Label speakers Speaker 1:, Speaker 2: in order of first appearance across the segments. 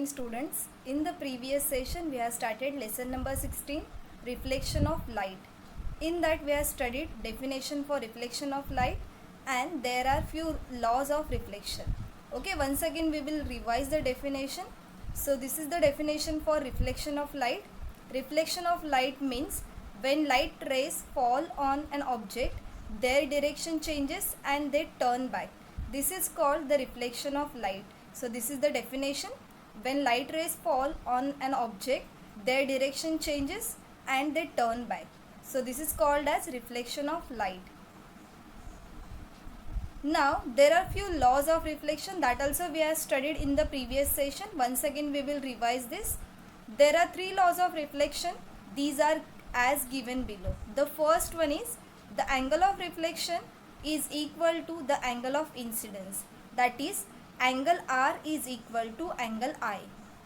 Speaker 1: students. In the previous session we have started lesson number 16, reflection of light. In that we have studied definition for reflection of light and there are few laws of reflection. Okay, once again we will revise the definition. So this is the definition for reflection of light. Reflection of light means when light rays fall on an object, their direction changes and they turn back. This is called the reflection of light. So this is the definition. When light rays fall on an object, their direction changes and they turn back. So this is called as reflection of light. Now there are few laws of reflection that also we have studied in the previous session. Once again we will revise this. There are three laws of reflection. These are as given below. The first one is the angle of reflection is equal to the angle of incidence. That is, angle R is equal to angle I,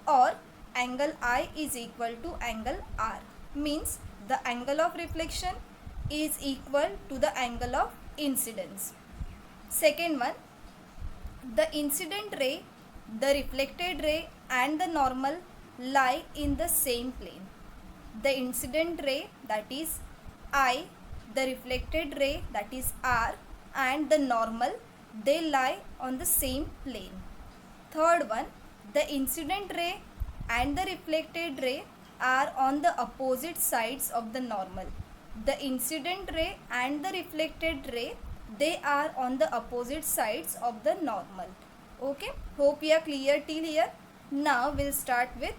Speaker 1: or angle I is equal to angle R. Means the angle of reflection is equal to the angle of incidence. Second one, the incident ray, the reflected ray and the normal lie in the same plane. The incident ray, that is I, the reflected ray, that is R, and the normal, they lie on the same plane. Third one, the incident ray and the reflected ray are on the opposite sides of the normal. The incident ray and the reflected ray, they are on the opposite sides of the normal. Okay, hope you are clear till here. Now we'll start with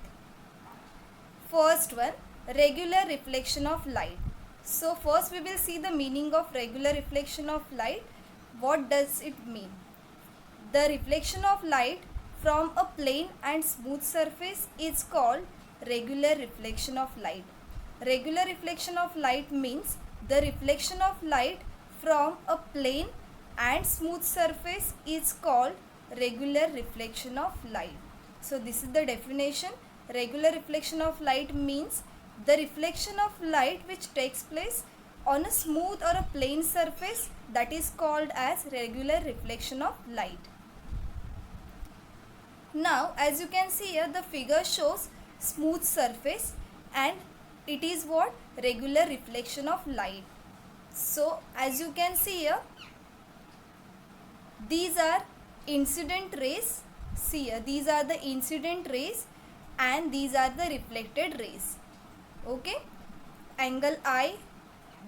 Speaker 1: first one, regular reflection of light. So first we will see the meaning of regular reflection of light. What does it mean? The reflection of light from a plane and smooth surface is called regular reflection of light. Regular reflection of light means the reflection of light from a plane and smooth surface is called regular reflection of light. So this is the definition. Regular reflection of light means the reflection of light which takes place on a smooth or a plane surface, that is called as regular reflection of light. Now as you can see here, the figure shows smooth surface and it is what? Regular reflection of light. So as you can see here, these are incident rays. See here, these are the incident rays and these are the reflected rays. Okay, angle I,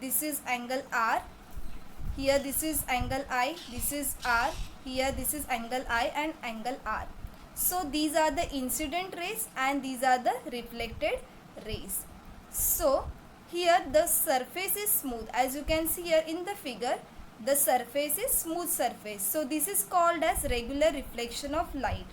Speaker 1: this is angle R, here this is angle I, this is R, here this is angle I and angle R. So these are the incident rays and these are the reflected rays. So here the surface is smooth. As you can see here in the figure, the surface is smooth surface. So this is called as regular reflection of light.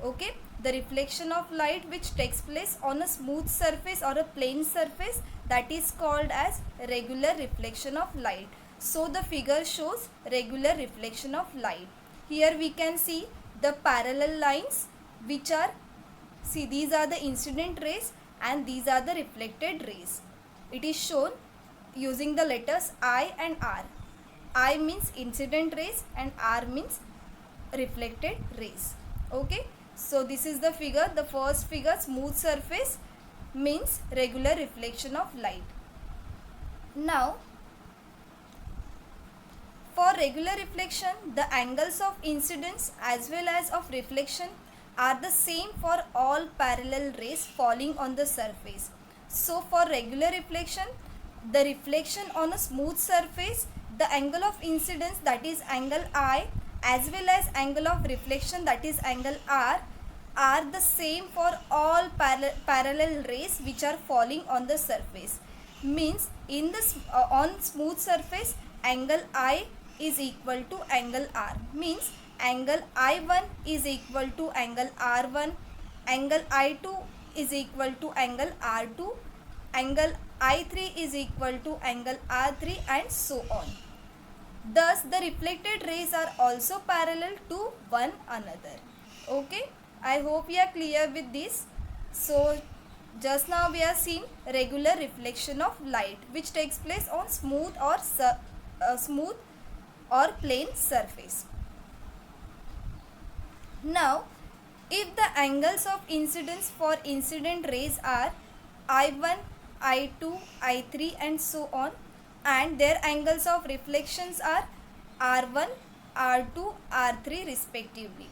Speaker 1: Okay, the reflection of light which takes place on a smooth surface or a plane surface, that is called as regular reflection of light. So the figure shows regular reflection of light. Here we can see the parallel lines which are, see, these are the incident rays and these are the reflected rays. It is shown using the letters I and R. I means incident rays and R means reflected rays. Okay, so this is the figure. The first figure, smooth surface, means regular reflection of light. Now for regular reflection, the angles of incidence as well as of reflection are the same for all parallel rays falling on the surface. So for regular reflection, the reflection on a smooth surface, the angle of incidence, that is angle I, as well as angle of reflection, that is angle R, are the same for all parallel rays which are falling on the surface. Means in this on smooth surface, angle I is equal to angle R. Means angle I1 is equal to angle R1, angle I2 is equal to angle R2, angle I3 is equal to angle R3 and so on. Thus the reflected rays are also parallel to one another. Okay, I hope you are clear with this. So just now we have seen regular reflection of light which takes place on smooth or plane surface. Now If the angles of incidence for incident rays are I1, I2, I3 and so on, and their angles of reflections are R1, R2, R3 respectively,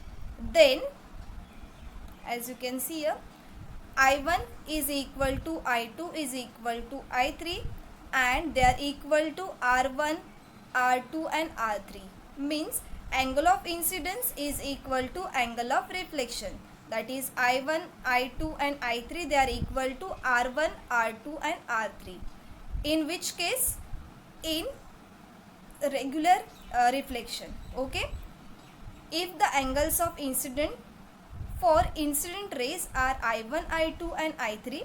Speaker 1: then as you can see here, I1 is equal to I2 is equal to I3, and they are equal to R1, R2 and R3. Means angle of incidence is equal to angle of reflection. That is I1, I2 and I3, they are equal to R1, R2 and R3. In which case, in regular reflection. Okay. If the angles of incident for incident rays are I1, I2 and I3,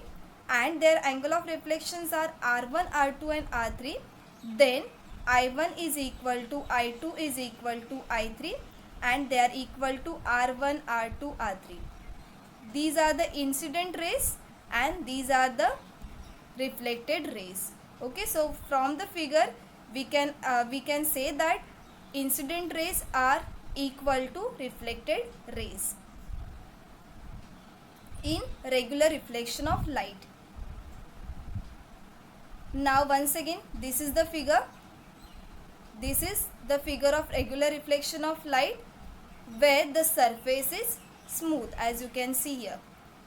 Speaker 1: and their angle of reflections are R1, R2 and R3, then I1 is equal to I2 is equal to I3, and they are equal to R1, R2, R3. These are the incident rays and these are the reflected rays. Okay, so from the figure we can say that incident rays are equal to reflected rays in regular reflection of light. Now once again, this is the figure. This is the figure of regular reflection of light where the surface is smooth, as you can see here,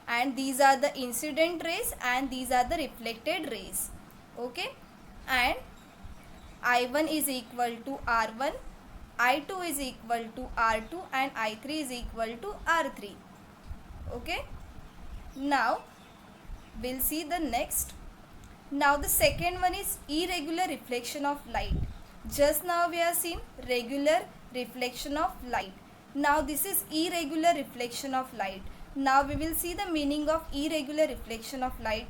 Speaker 1: and these are the incident rays and these are the reflected rays. Okay, and I1 is equal to R1, I2 is equal to R2 and I3 is equal to R3. Okay, now we'll see the next. Now the second one is irregular reflection of light. Just now we have seen regular reflection of light. Now this is irregular reflection of light. Now we will see the meaning of irregular reflection of light.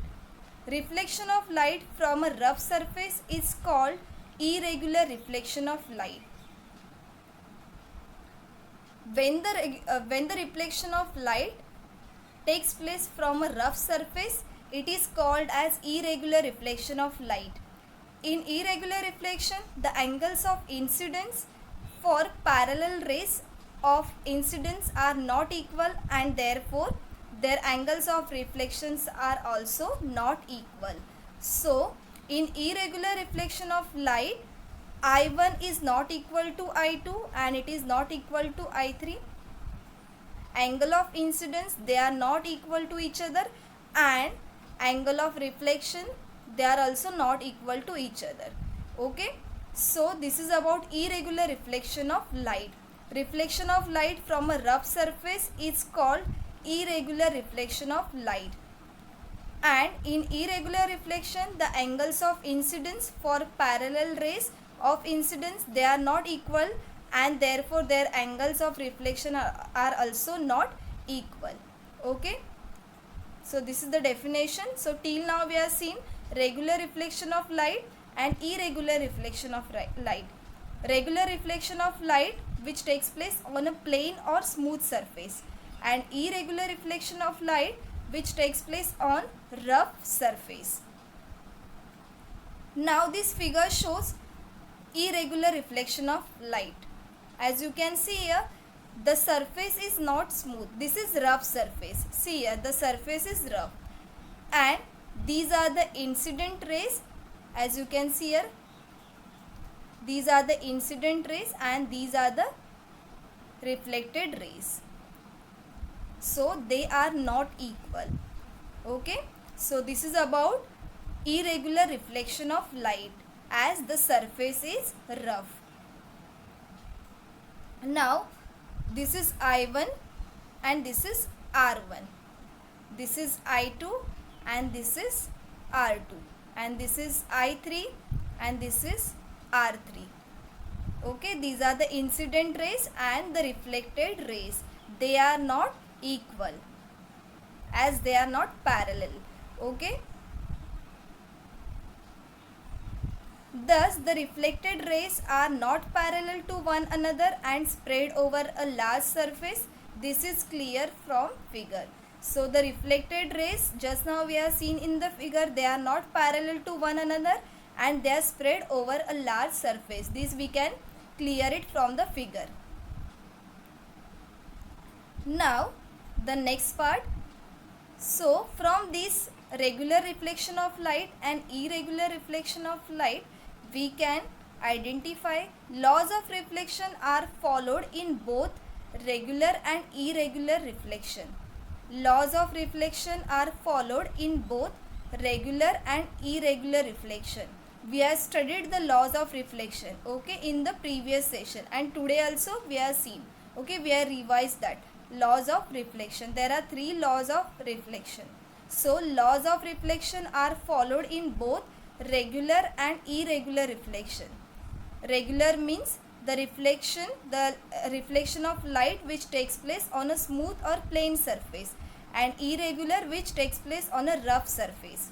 Speaker 1: Reflection of light from a rough surface is called irregular reflection of light. When the reflection of light takes place from a rough surface, it is called as irregular reflection of light. In irregular reflection, the angles of incidence for parallel rays of incidence are not equal, and therefore their angles of reflections are also not equal. So in irregular reflection of light, I1 is not equal to I2 and it is not equal to I3. Angle of incidence, they are not equal to each other, and angle of reflection, they are also not equal to each other. Okay, so this is about irregular reflection of light. Reflection of light from a rough surface is called irregular reflection of light. And in irregular reflection, the angles of incidence for parallel rays of incidence, they are not equal, and therefore their angles of reflection are also not equal. Okay, so this is the definition. So till now we have seen regular reflection of light and irregular reflection of light. Regular reflection of light which takes place on a plane or smooth surface, and irregular reflection of light which takes place on rough surface. Now this figure shows irregular reflection of light. As you can see here, the surface is not smooth. This is rough surface. See here, the surface is rough, and these are the incident rays. As you can see here, these are the incident rays and these are the reflected rays. So they are not equal. Okay, so this is about irregular reflection of light as the surface is rough. Now this is I1 and this is R1. This is I2 and this is R2, and this is I3 and this is R3. Okay, these are the incident rays and the reflected rays. They are not equal as they are not parallel. Okay, thus the reflected rays are not parallel to one another and spread over a large surface. This is clear from figure. So the reflected rays, just now we have seen in the figure, they are not parallel to one another and they are spread over a large surface. This we can clear it from the figure. Now the next part. So from this regular reflection of light and irregular reflection of light, we can identify laws of reflection are followed in both regular and irregular reflection. Laws of reflection are followed in both regular and irregular reflection. We have studied the laws of reflection, okay, in the previous session, and today also we have seen, okay, we have revised that laws of reflection. There are 3 laws of reflection. So laws of reflection are followed in both regular and irregular reflection. Regular means the reflection of light which takes place on a smooth or plain surface, and irregular which takes place on a rough surface.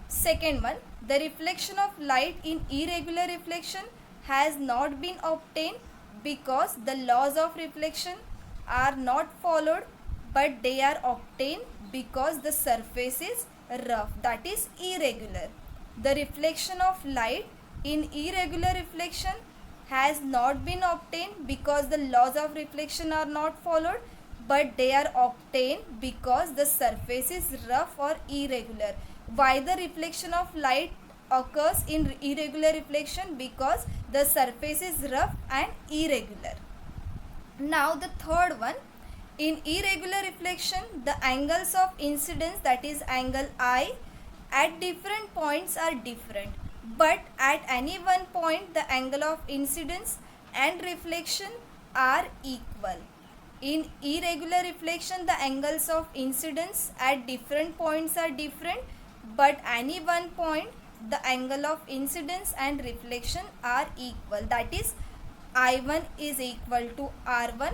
Speaker 1: Second one, the reflection of light in irregular reflection has not been obtained because the laws of reflection are not followed, but they are obtained because the surface is rough, that is irregular. The reflection of light in irregular reflection has not been obtained because the laws of reflection are not followed, but they are obtained because the surface is rough or irregular. Why the reflection of light occurs in irregular reflection? Because the surface is rough and irregular. Now the third one, in irregular reflection, the angles of incidence, that is angle I, at different points are different, but at any one point the angle of incidence and reflection are equal. In irregular reflection, the angles of incidence at different points are different, but any one point the angle of incidence and reflection are equal, that is I1 is equal to R1,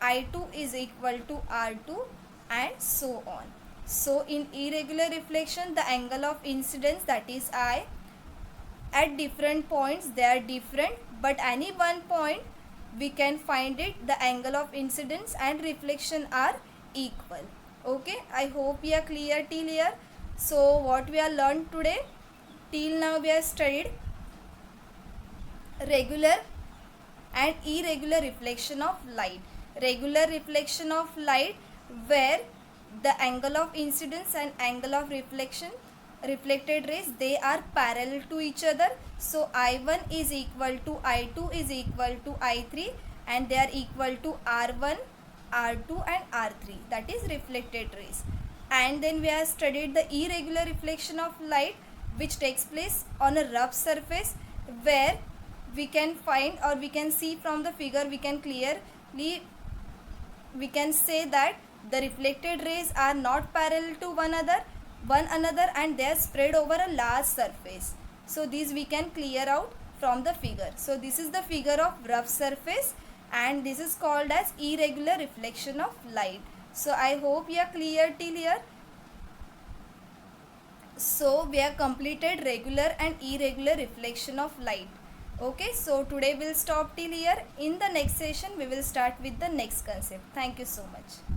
Speaker 1: I2 is equal to R2, and so on. So in irregular reflection, the angle of incidence, that is I, at different points they are different, but any one point we can find it, the angle of incidence and reflection are equal. Okay, I hope we are clear till here. So what we have learned today, till now we have studied regular and irregular reflection of light. Regular reflection of light where the angle of incidence and angle of reflection, reflected rays, they are parallel to each other. So I1 is equal to I2 is equal to I3, and they are equal to R1, R2 and R3, that is reflected rays. And then we have studied the irregular reflection of light which takes place on a rough surface, where we can find, or we can see from the figure, we can clearly, we can say that the reflected rays are not parallel to one another and they are spread over a large surface. So these we can clear out from the figure. So this is the figure of rough surface, and this is called as irregular reflection of light. So I hope you are clear till here. So we have completed regular and irregular reflection of light. Okay, so today we'll stop till here. In the next session we will start with the next concept. Thank you so much.